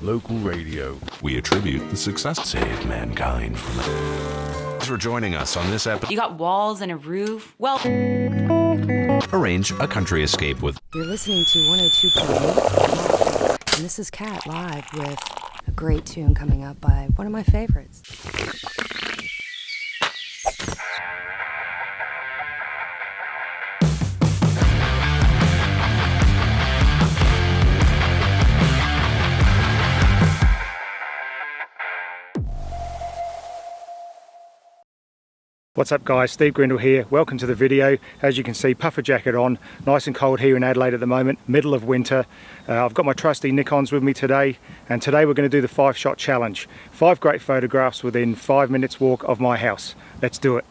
local radio. We attribute the success saved mankind from it. Thanks for joining us on this episode. You got walls and a roof. Well, Arrange a country escape with. You're listening to 102.8, and this is Kat live with a great tune coming up by one of my favorites. What's up guys, Steve Grindle here. Welcome to the video. As you can see, puffer jacket on, nice and cold here in Adelaide at the moment, middle of winter. I've got my trusty Nikons with me today, and today we're going to do the 5-shot challenge. 5 great photographs within 5 minutes walk of my house. Let's do it.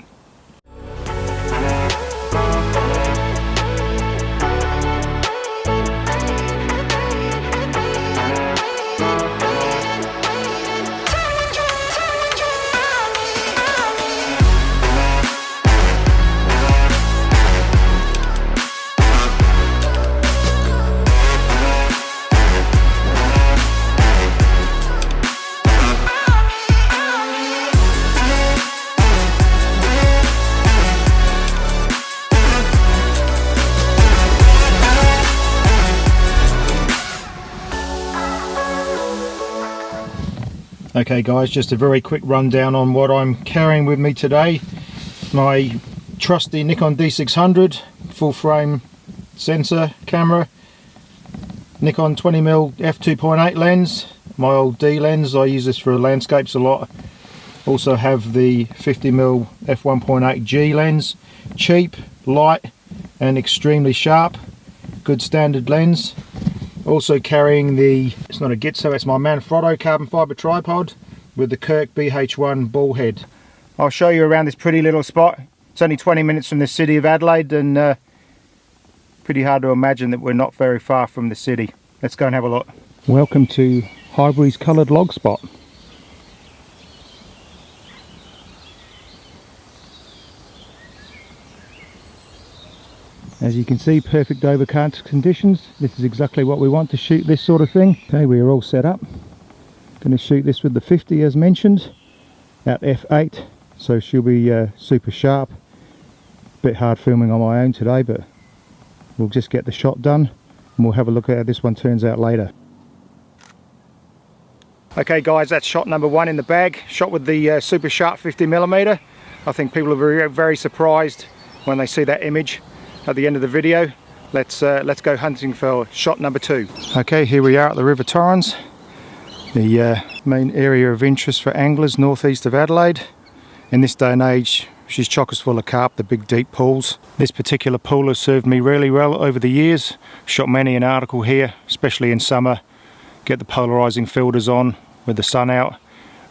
Okay guys, just a very quick rundown on what I'm carrying with me today. My trusty Nikon D600 full frame sensor camera, Nikon 20mm f2.8 lens, my old D lens, I use this for landscapes a lot. Also have the 50mm f1.8 G lens, cheap, light and extremely sharp, good standard lens. Also carrying the, it's not a Gitzo, it's my Manfrotto carbon fibre tripod with the Kirk BH1 ball head. I'll show you around this pretty little spot. It's only 20 minutes from the city of Adelaide, and pretty hard to imagine that we're not very far from the city. Let's go and have a look. Welcome to Highbury's coloured log spot. As you can see, perfect overcast conditions. This is exactly what we want to shoot this sort of thing. Okay, we are all set up. Going to shoot this with the 50 as mentioned, at f8, so she'll be super sharp. Bit hard filming on my own today, but we'll just get the shot done and we'll have a look at how this one turns out later. Okay guys, that's shot number 1 in the bag. Shot with the super sharp 50mm. I think people are very, very surprised when they see that image at the end of the video. Let's go hunting for shot number 2. Okay, here we are at the River Torrens, the main area of interest for anglers northeast of Adelaide. In this day and age, she's chockers full of carp, the big deep pools. This particular pool has served me really well over the years. Shot many an article here, especially in summer. Get the polarizing filters on with the sun out,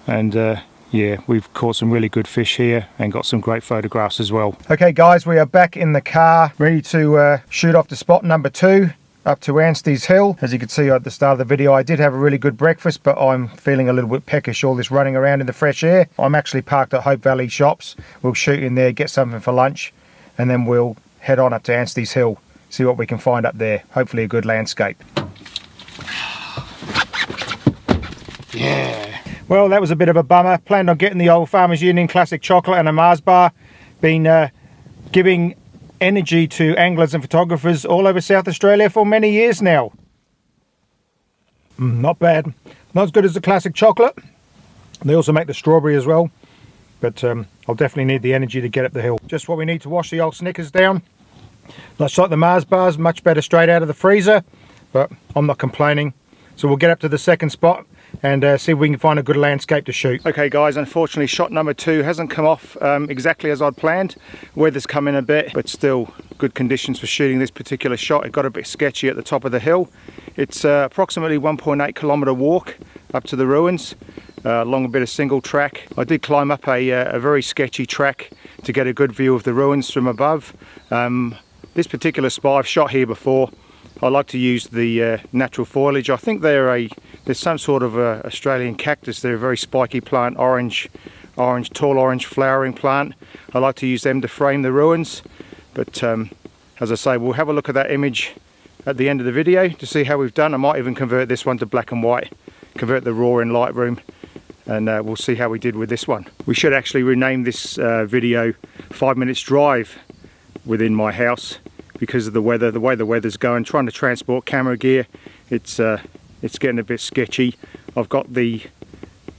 and yeah, we've caught some really good fish here and got some great photographs as well. Okay guys, we are back in the car, ready to shoot off to spot number 2, up to Anstey's Hill. As you can see at the start of the video, I did have a really good breakfast, but I'm feeling a little bit peckish, all this running around in the fresh air. I'm actually parked at Hope Valley Shops. We'll shoot in there, get something for lunch, and then we'll head on up to Anstey's Hill, see what we can find up there. Hopefully a good landscape. Yeah. Well, that was a bit of a bummer. Planned on getting the old Farmers Union Classic Chocolate and a Mars bar. Been giving energy to anglers and photographers all over South Australia for many years now. Not bad. Not as good as the Classic Chocolate. They also make the strawberry as well. But I'll definitely need the energy to get up the hill. Just what we need to wash the old Snickers down. Much like the Mars bars, much better straight out of the freezer. But I'm not complaining. So we'll get up to the second spot and see if we can find a good landscape to shoot. Okay guys, unfortunately shot number 2 hasn't come off exactly as I'd planned. Weather's come in a bit, but still good conditions for shooting this particular shot. It got a bit sketchy at the top of the hill. It's approximately 1.8 kilometre walk up to the ruins, along a bit of single track. I did climb up a very sketchy track to get a good view of the ruins from above. This particular spot, I've shot here before. I like to use the natural foliage. I think there's some sort of Australian cactus. They're a very spiky plant, orange, tall orange flowering plant. I like to use them to frame the ruins. But as I say, we'll have a look at that image at the end of the video to see how we've done. I might even convert this one to black and white, convert the RAW in Lightroom, and we'll see how we did with this one. We should actually rename this video 5 minutes drive within my house because of the weather, the way the weather's going. Trying to transport camera gear, it's getting a bit sketchy. I've got the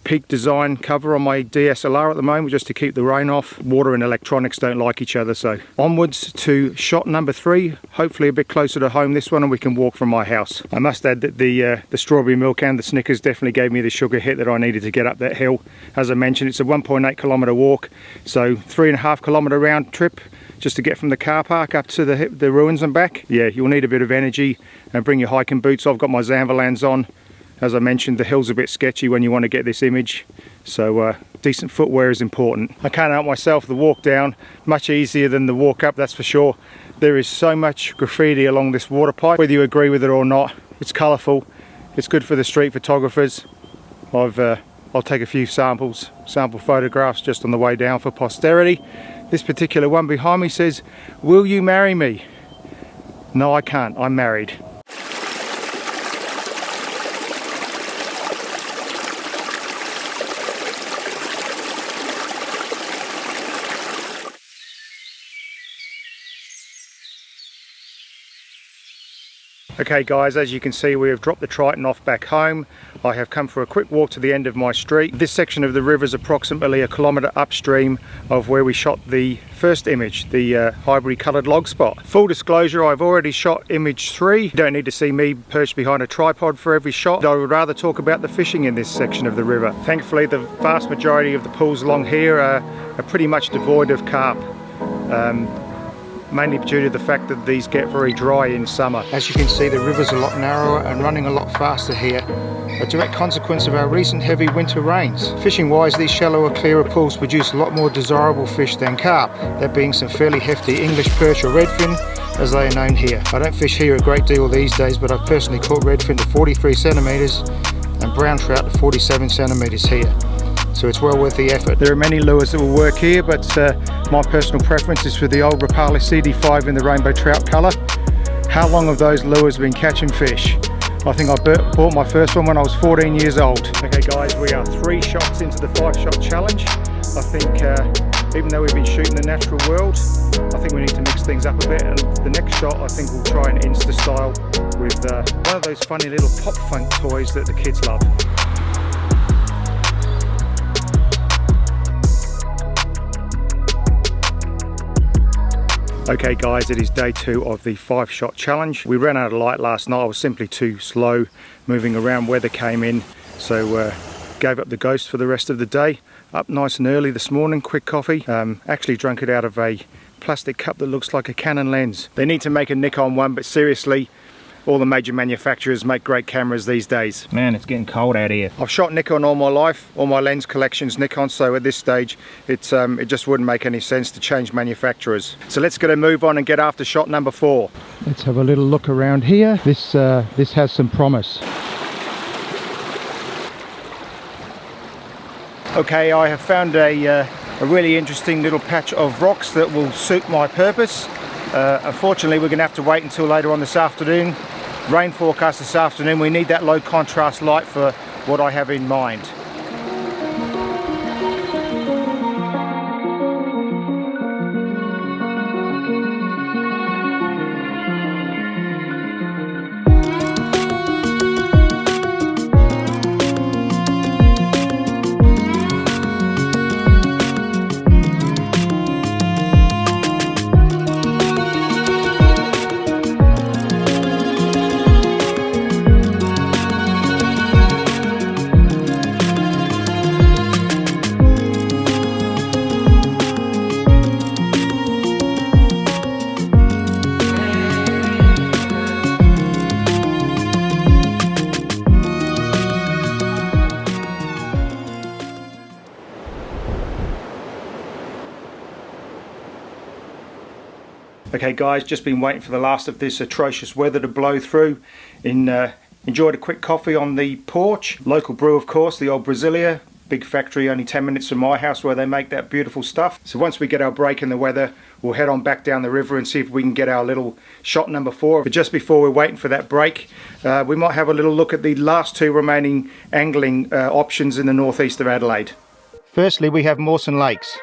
peak design cover on my DSLR at the moment just to keep the rain off. Water and electronics don't like each other, so onwards to shot number 3, hopefully a bit closer to home this one, and we can walk from my house. I must add that the strawberry milk and the Snickers definitely gave me the sugar hit that I needed to get up that hill. As I mentioned, it's a 1.8 kilometre walk, so 3.5 kilometre round trip just to get from the car park up to the ruins and back. Yeah, you'll need a bit of energy, and bring your hiking boots. I've got my Zamberlands on. As I mentioned, the hill's a bit sketchy when you want to get this image, so decent footwear is important. I can't help myself, the walk down, much easier than the walk up, that's for sure. There is so much graffiti along this water pipe, whether you agree with it or not. It's colourful, it's good for the street photographers. I'll take a few sample photographs just on the way down for posterity. This particular one behind me says, "Will you marry me?" No, I can't, I'm married. Okay guys, as you can see, we have dropped the Triton off back home. I have come for a quick walk to the end of my street. This section of the river is approximately 1 kilometre upstream of where we shot the first image, the Highbury coloured log spot. Full disclosure, I've already shot image 3. You don't need to see me perched behind a tripod for every shot. I would rather talk about the fishing in this section of the river. Thankfully, the vast majority of the pools along here are pretty much devoid of carp. Mainly due to the fact that these get very dry in summer. As you can see, the river's a lot narrower and running a lot faster here, a direct consequence of our recent heavy winter rains. Fishing wise, these shallower, clearer pools produce a lot more desirable fish than carp, there being some fairly hefty English perch or redfin, as they are known here. I don't fish here a great deal these days, but I've personally caught redfin to 43 centimetres and brown trout to 47 centimetres here. So it's well worth the effort. There are many lures that will work here, but my personal preference is for the old Rapala CD5 in the rainbow trout colour. How long have those lures been catching fish? I think I bought my first one when I was 14 years old. Okay guys, we are 3 shots into the 5-shot challenge. I think even though we've been shooting the natural world, I think we need to mix things up a bit, and the next shot I think we'll try an Insta style with one of those funny little pop funk toys that the kids love. Okay guys, it is day 2 of the 5-shot challenge. We ran out of light last night. I was simply too slow moving around, weather came in, so gave up the ghost for the rest of the day. Up nice and early this morning, quick coffee. Actually drank it out of a plastic cup that looks like a Canon lens. They need to make a Nikon one, but seriously, all the major manufacturers make great cameras these days. Man, it's getting cold out here. I've shot Nikon all my life, all my lens collection's Nikon, so at this stage it just wouldn't make any sense to change manufacturers. So let's get a move on and get after shot number 4. Let's have a little look around here. This has some promise. Okay, I have found a really interesting little patch of rocks that will suit my purpose. Unfortunately, we're going to have to wait until later on this afternoon. Rain forecast this afternoon. We need that low contrast light for what I have in mind. Okay guys, just been waiting for the last of this atrocious weather to blow through. Enjoyed a quick coffee on the porch. Local brew of course, the old Brasilia. big factory only 10 minutes from my house where they make that beautiful stuff. So once we get our break in the weather, we'll head on back down the river and see if we can get our little shot number 4. But just before we're waiting for that break, we might have a little look at the last 2 remaining angling options in the northeast of Adelaide. Firstly, we have Mawson Lakes,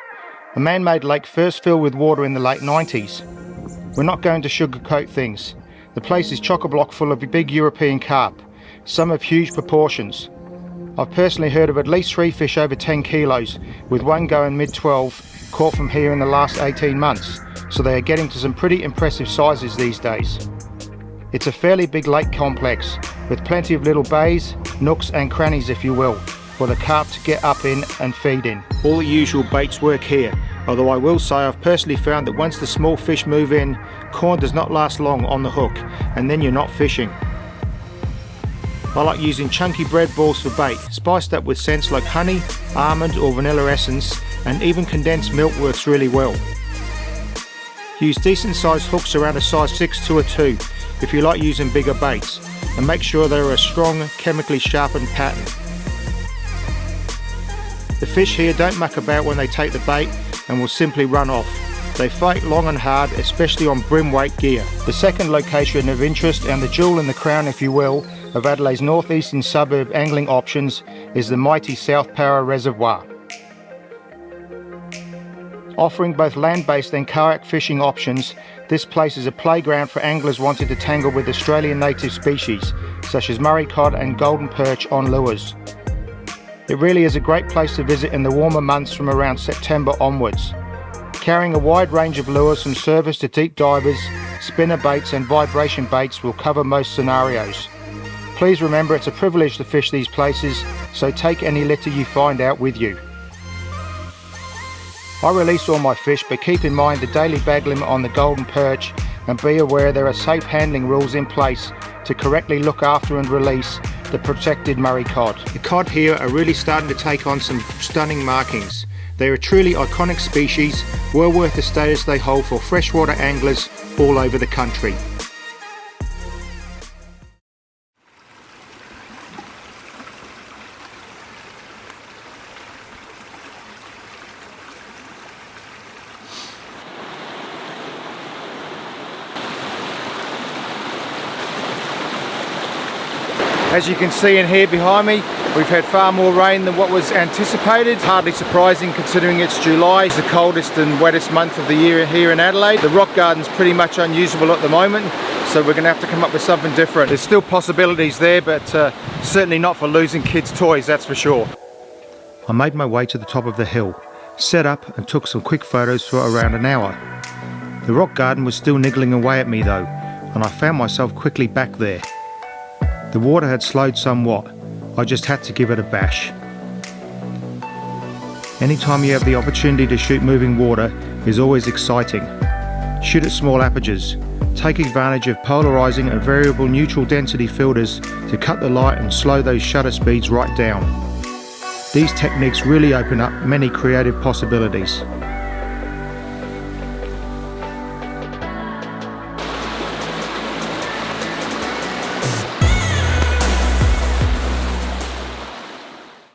a man-made lake first filled with water in the late 90s. We're not going to sugarcoat things. The place is chock-a-block full of big European carp, some of huge proportions. I've personally heard of at least 3 fish over 10 kilos, with one going mid-12 caught from here in the last 18 months, so they are getting to some pretty impressive sizes these days. It's a fairly big lake complex, with plenty of little bays, nooks and crannies if you will, for the carp to get up in and feed in. All the usual baits work here, although I will say I've personally found that once the small fish move in, corn does not last long on the hook, and then you're not fishing. I like using chunky bread balls for bait, spiced up with scents like honey, almond or vanilla essence, and even condensed milk works really well. Use decent sized hooks around a size 6 to a 2 if you like using bigger baits, and make sure they are a strong, chemically sharpened pattern. The fish here don't muck about when they take the bait and will simply run off. They fight long and hard, especially on brim weight gear. The second location of interest, and the jewel in the crown if you will, of Adelaide's northeastern suburb angling options is the mighty South Power Reservoir. Offering both land-based and kayak fishing options, this place is a playground for anglers wanting to tangle with Australian native species, such as Murray cod and golden perch on lures. It really is a great place to visit in the warmer months from around September onwards. Carrying a wide range of lures from service to deep divers, spinner baits and vibration baits will cover most scenarios. Please remember it's a privilege to fish these places, so take any litter you find out with you. I release all my fish, but keep in mind the daily bag limit on the golden perch, and be aware there are safe handling rules in place to correctly look after and release the protected Murray cod. The cod here are really starting to take on some stunning markings. They are a truly iconic species, well worth the status they hold for freshwater anglers all over the country. As you can see in here behind me, we've had far more rain than what was anticipated. Hardly surprising considering it's July. It's the coldest and wettest month of the year here in Adelaide. The rock garden's pretty much unusable at the moment, so we're going to have to come up with something different. There's still possibilities there, but certainly not for losing kids' toys, that's for sure. I made my way to the top of the hill, set up and took some quick photos for around an hour. The rock garden was still niggling away at me though, and I found myself quickly back there. The water had slowed somewhat. I just had to give it a bash. Anytime you have the opportunity to shoot moving water is always exciting. Shoot at small apertures. Take advantage of polarizing and variable neutral density filters to cut the light and slow those shutter speeds right down. These techniques really open up many creative possibilities.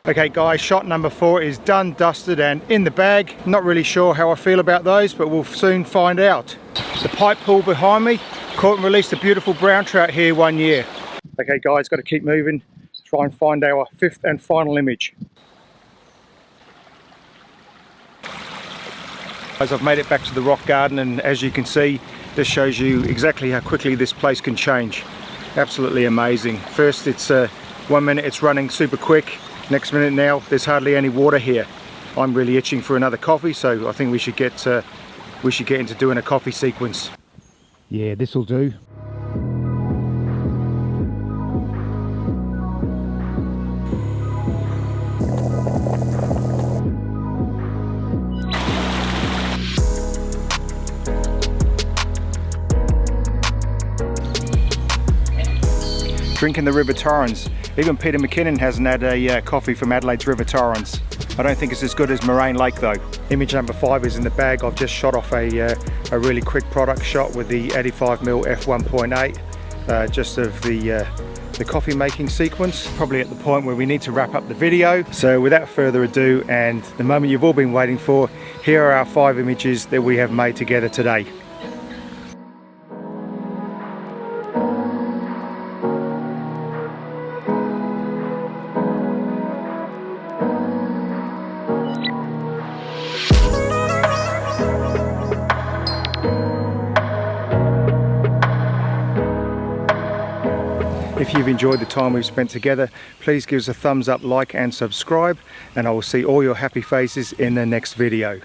Okay guys, shot number 4 is done, dusted and in the bag. Not really sure how I feel about those, but we'll soon find out. The pipe pool behind me caught and released a beautiful brown trout here one year. Okay guys, got to keep moving, try and find our 5th and final image. Guys, I've made it back to the rock garden, and as you can see, this shows you exactly how quickly this place can change. Absolutely amazing. First it's 1 minute it's running super quick. Next minute now, there's hardly any water here. I'm really itching for another coffee, so I think we should get into doing a coffee sequence. Yeah, this'll do. Drinking the river torrens. Even Peter McKinnon hasn't had a coffee from Adelaide's river torrens. I don't think it's as good as Moraine Lake though. Image number 5 is in the bag. I've just shot off a really quick product shot with the 85mm f1.8, just of the the coffee making sequence, probably at the point where we need to wrap up the video. So without further ado, and the moment you've all been waiting for, here are our 5 images that we have made together today. If you've enjoyed the time we've spent together, please give us a thumbs up, like and subscribe, and I will see all your happy faces in the next video.